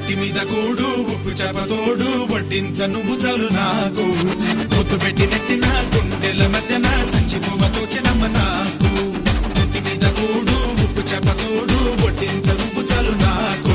రొట్టి మీద కూడు ఉప్పు చేపతోడు వడ్డించ నువ్వు చాలు నాకు ముద్దు పెట్టి నెత్తిన గుండెల మధ్యన సంచిపోవతో చెనమ్మ నాకు రొట్టి మీద కూడు ఉప్పు చేపతోడు వడ్డించ నువ్వు చాలు నాకు